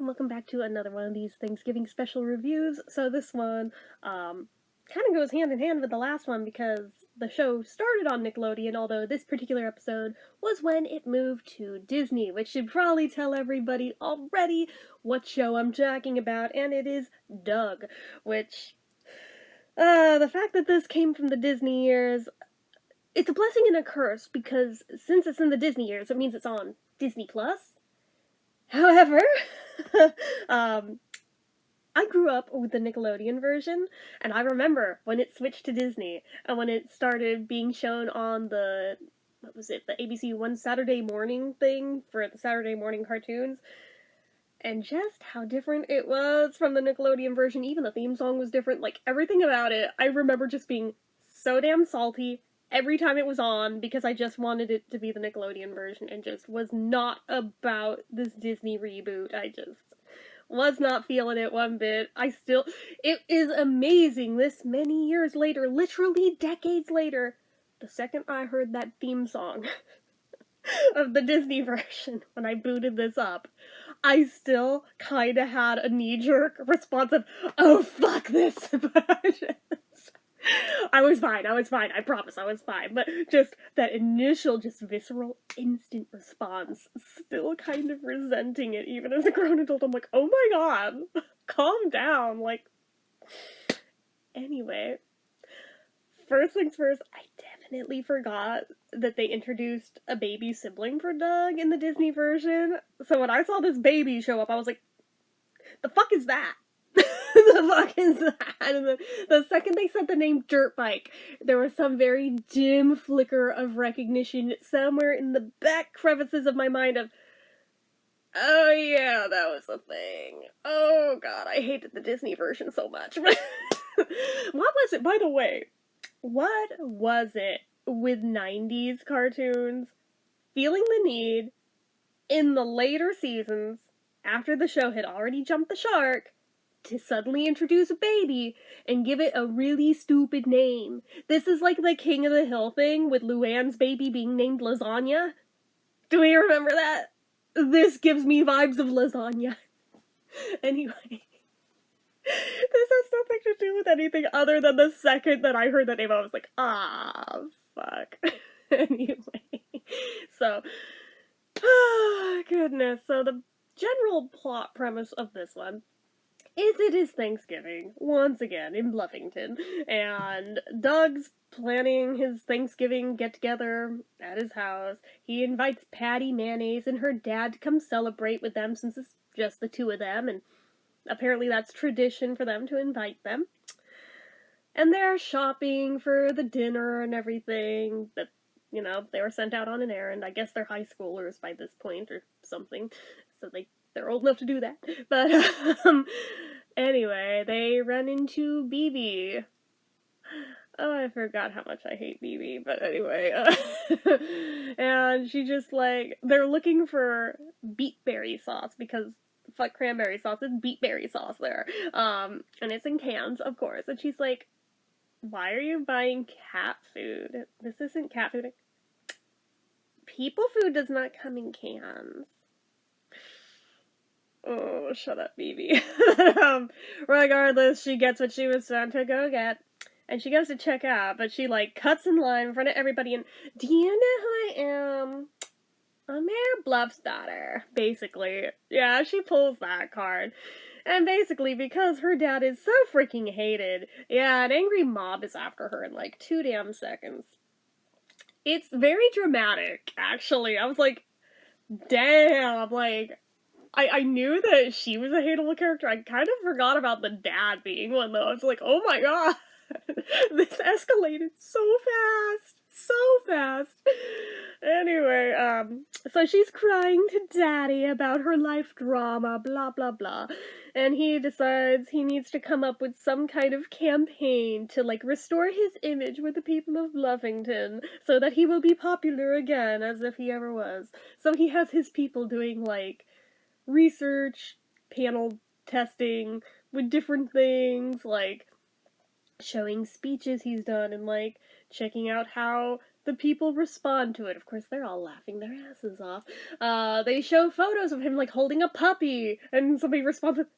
and welcome back to another one of these Thanksgiving special reviews. So this one, kind of goes hand in hand with the last one because the show started on Nickelodeon, although this particular episode was when it moved to Disney, which should probably tell everybody already what show I'm talking about, and it is Doug, which, the fact that this came from the Disney years, it's a blessing and a curse, because since it's in the Disney years, it means it's on Disney Plus. However, I grew up with the Nickelodeon version, and I remember when it switched to Disney, and when it started being shown on the, what was it, the ABC One Saturday Morning thing for the Saturday morning cartoons, and just how different it was from the Nickelodeon version. Even the theme song was different, like, everything about it, I remember just being so damn salty every time it was on, because I just wanted it to be the Nickelodeon version, and just was not about this Disney reboot. I just was not feeling it one bit. It is amazing this many years later, literally decades later, the second I heard that theme song of the Disney version, when I booted this up, I still kinda had a knee-jerk response of, oh fuck this, I was fine, I promise I was fine, but just that initial, just visceral, instant response, still kind of resenting it, even as a grown adult. I'm like, oh my god, calm down, like, anyway. First things first, I definitely forgot that they introduced a baby sibling for Doug in the Disney version, so when I saw this baby show up, I was like, the fuck is that? The fuck is that? And the second they said the name Dirt Bike, there was some very dim flicker of recognition somewhere in the back crevices of my mind of, oh yeah, that was a thing. Oh god, I hated the Disney version so much. What was it, by the way? What was it with 90s cartoons feeling the need, in the later seasons, after the show had already jumped the shark, to suddenly introduce a baby and give it a really stupid name? This is like the King of the Hill thing with Luann's baby being named Lasagna. Do we remember that? This gives me vibes of lasagna. Anyway, this has nothing to do with anything other than the second that I heard that name, I was like, ah, fuck. Anyway, so, goodness, so the general plot premise of this one is it is Thanksgiving, once again, in Bluffington, and Doug's planning his Thanksgiving get-together at his house. He invites Patty Mayonnaise and her dad to come celebrate with them, since it's just the two of them, and apparently that's tradition for them to invite them. And they're shopping for the dinner and everything, but, you know, they were sent out on an errand. I guess they're high schoolers by this point or something, so they're old enough to do that. But, anyway, they run into BB. Oh, I forgot how much I hate BB, but anyway, and she just, like, they're looking for beetberry sauce, because fuck cranberry sauce, it's beetberry sauce there, and it's in cans, of course, and she's like, why are you buying cat food? This isn't cat food. People food does not come in cans. Oh, shut up, BB. Regardless, she gets what she was sent to go get, and she goes to check out, but she, like, cuts in line in front of everybody, and, do you know who I am? I'm Mayor Bluff's daughter, basically. Yeah, she pulls that card. And basically, because her dad is so freaking hated, yeah, an angry mob is after her in, like, 2 damn seconds. It's very dramatic, actually. I was like, damn, like, I knew that she was a hateable character. I kind of forgot about the dad being one, though. I was like, oh my god, this escalated so fast. So fast. Anyway, so she's crying to Daddy about her life drama, blah blah blah, and he decides he needs to come up with some kind of campaign to, like, restore his image with the people of Bluffington, so that he will be popular again, as if he ever was. So he has his people doing, like, research, panel testing with different things, like showing speeches he's done, and, like, checking out how the people respond to it. Of course, they're all laughing their asses off. They show photos of him, like, holding a puppy, and somebody responds with,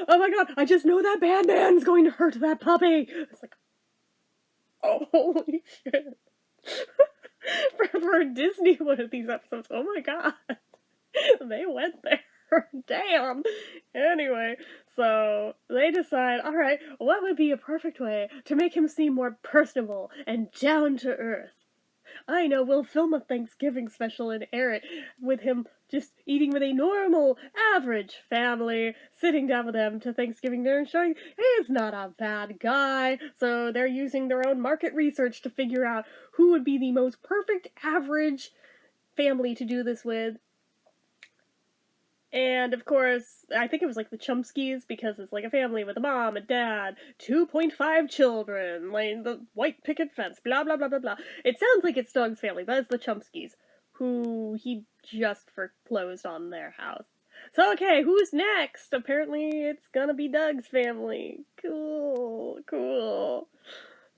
"Oh my god, I just know that Batman's going to hurt that puppy!" It's like, oh, holy shit. for Disney, one of these episodes, oh my god. They went there. Damn. Anyway, so they decide, alright, what would be a perfect way to make him seem more personable and down to earth? I know, we'll film a Thanksgiving special and air it with him just eating with a normal, average family, sitting down with them to Thanksgiving dinner and showing he's not a bad guy. So they're using their own market research to figure out who would be the most perfect average family to do this with. And of course, I think it was like the Chomskys, because it's like a family with a mom, a dad, 2.5 children, like the white picket fence, blah blah blah blah blah. It sounds like it's Doug's family, but it's the Chomskys, who he just foreclosed on their house. So okay, who's next? Apparently it's gonna be Doug's family. Cool, cool.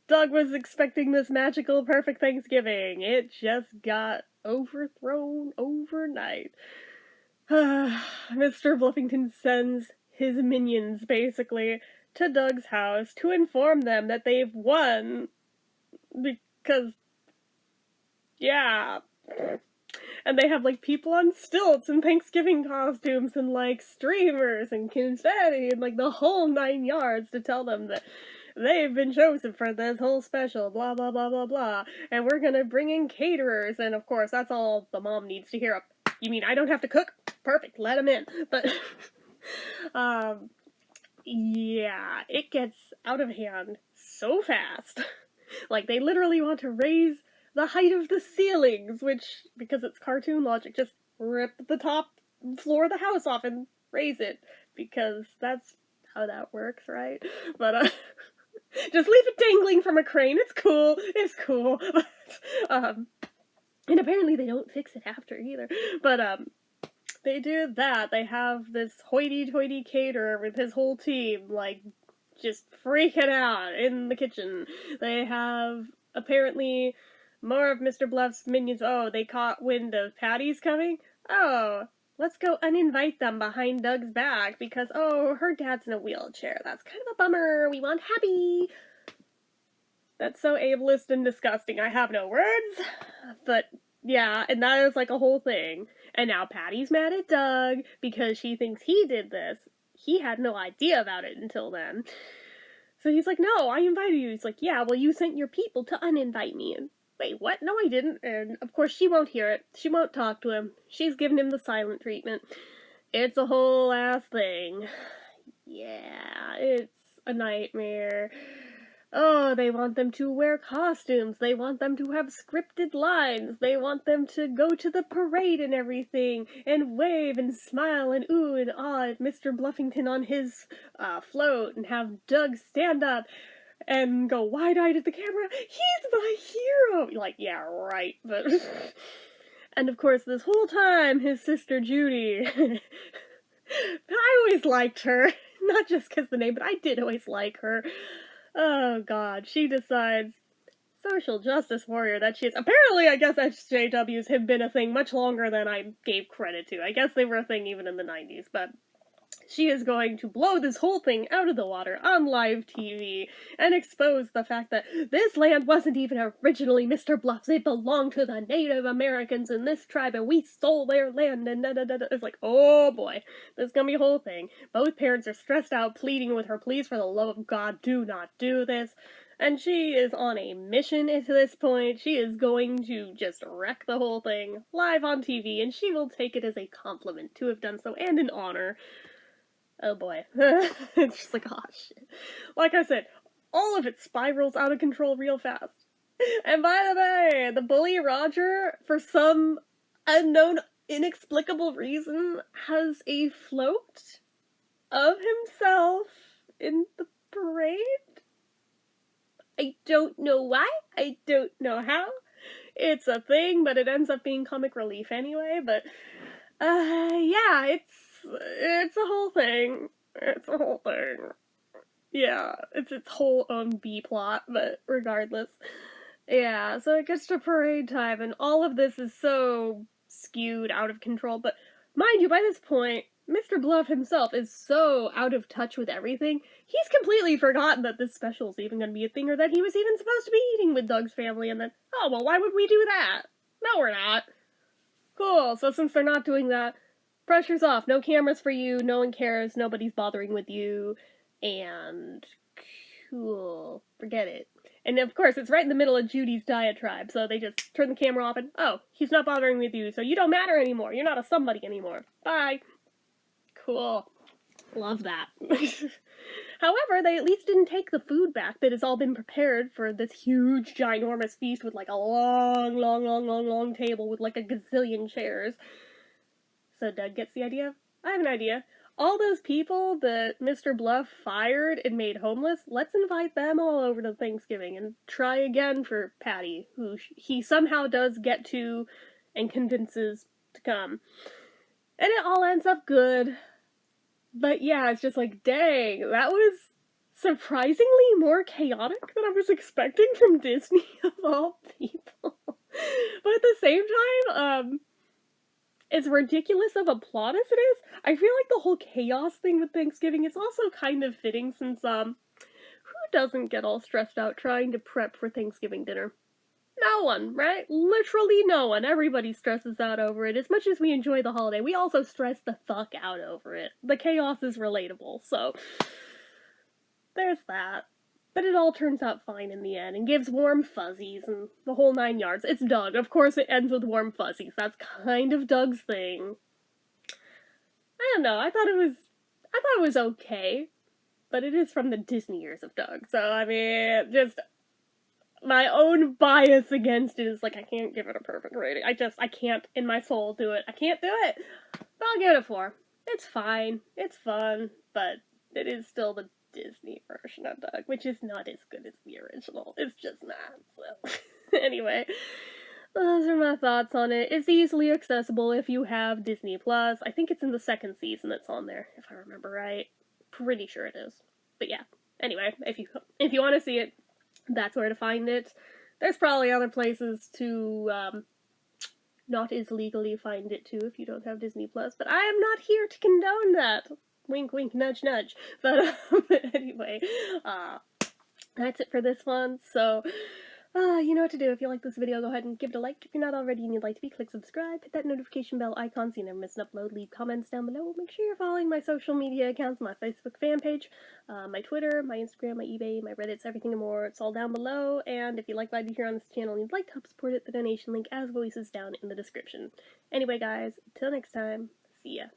Doug was expecting this magical, perfect Thanksgiving. It just got overthrown overnight. Mr. Bluffington sends his minions, basically, to Doug's house to inform them that they've won. Because, yeah. And they have, like, people on stilts and Thanksgiving costumes and, like, streamers and confetti and, like, the whole 9 yards to tell them that they've been chosen for this whole special, blah, blah, blah, blah, blah. And we're gonna bring in caterers, and of course, that's all the mom needs to hear. You mean I don't have to cook? Perfect, let them in. But, yeah, it gets out of hand so fast. Like, they literally want to raise the height of the ceilings, which, because it's cartoon logic, just rip the top floor of the house off and raise it, because that's how that works, right? But, just leave it dangling from a crane, it's cool, it's cool. And apparently they don't fix it after either. But, they do that. They have this hoity-toity caterer with his whole team, like, just freaking out in the kitchen. They have, apparently, more of Mr. Bluff's minions. Oh, they caught wind of Patty's coming? Oh, let's go uninvite them behind Doug's back because, oh, her dad's in a wheelchair. That's kind of a bummer. We want Happy. That's so ableist and disgusting. I have no words. But, yeah, and that is like a whole thing. And now Patty's mad at Doug because she thinks he did this. He had no idea about it until then. So he's like, no, I invited you. He's like, yeah, well, you sent your people to uninvite me. And wait, what? No, I didn't. And of course, she won't hear it. She won't talk to him. She's giving him the silent treatment. It's a whole ass thing. Yeah, it's a nightmare. Oh, they want them to wear costumes. They want them to have scripted lines. They want them to go to the parade and everything, and wave and smile and ooh and ah at Mr. Bluffington on his float, and have Doug stand up and go wide-eyed at the camera. He's my hero! Like, yeah, right, but... And of course, this whole time, his sister Judy... I always liked her. Not just because the name, but I did always like her. Oh god, she decides, social justice warrior that she is. Apparently, I guess SJWs have been a thing much longer than I gave credit to. I guess they were a thing even in the 90s, but she is going to blow this whole thing out of the water on live TV and expose the fact that this land wasn't even originally Mr. Bluff's. It belonged to the Native Americans in this tribe, and we stole their land, and da-da-da-da. It's like, oh boy, this is gonna be a whole thing. Both parents are stressed out, pleading with her, please, for the love of God, do not do this. And she is on a mission at this point. She is going to just wreck the whole thing live on TV, and she will take it as a compliment to have done so, and an honor. Oh boy. It's just like, oh shit. Like I said, all of it spirals out of control real fast. And by the way, the bully Roger, for some unknown, inexplicable reason, has a float of himself in the parade. I don't know why. I don't know how. It's a thing, but it ends up being comic relief anyway. But, yeah, it's a whole thing. It's a whole thing. Yeah, it's its whole own B plot, but regardless. Yeah, so it gets to parade time, and all of this is so skewed, out of control. But mind you, by this point, Mr. Bluff himself is so out of touch with everything, he's completely forgotten that this special is even going to be a thing, or that he was even supposed to be eating with Doug's family, and then, oh, well, why would we do that? No, we're not. Cool, so since they're not doing that, pressure's off. No cameras for you, no one cares, nobody's bothering with you, and cool. Forget it. And of course, it's right in the middle of Judy's diatribe, so they just turn the camera off and, oh, he's not bothering with you, so you don't matter anymore. You're not a somebody anymore. Bye. Cool. Love that. However, they at least didn't take the food back that has all been prepared for this huge, ginormous feast with like a long table with like a gazillion chairs. So Doug gets the idea. I have an idea. All those people that Mr. Bluff fired and made homeless, let's invite them all over to Thanksgiving and try again for Patty, who he somehow does get to and convinces to come. And it all ends up good. But yeah, it's just like, dang, that was surprisingly more chaotic than I was expecting from Disney, of all people. But at the same time, as ridiculous of a plot as it is, I feel like the whole chaos thing with Thanksgiving is also kind of fitting since, who doesn't get all stressed out trying to prep for Thanksgiving dinner? No one, right? Literally no one. Everybody stresses out over it. As much as we enjoy the holiday, we also stress the fuck out over it. The chaos is relatable, so there's that. But it all turns out fine in the end and gives warm fuzzies and the whole 9 yards. It's Doug. Of course it ends with warm fuzzies. That's kind of Doug's thing. I don't know. I thought it was okay. But it is from the Disney years of Doug. So I mean, just my own bias against it is like, I can't give it a perfect rating. I can't in my soul do it. I can't do it. But I'll give it a 4. It's fine. It's fun. But it is still the Disney version of Doug, which is not as good as the original. It's just not. So, anyway, those are my thoughts on it. It's easily accessible if you have Disney Plus. I think it's in the 2nd season that's on there, if I remember right. Pretty sure it is. But yeah. Anyway, if you want to see it, that's where to find it. There's probably other places to not as legally find it too if you don't have Disney Plus, but I am not here to condone that. Wink, wink, nudge, nudge. But anyway, that's it for this one. So, you know what to do. If you like this video, go ahead and give it a like. If you're not already and you'd like to be, click subscribe. Hit that notification bell icon so you never miss an upload. Leave comments down below. Make sure you're following my social media accounts, my Facebook fan page, my Twitter, my Instagram, my eBay, my Reddits, everything and more. It's all down below. And if you like what I do here on this channel and you'd like to help support it, the donation link, as always, is down in the description. Anyway, guys, until next time, see ya.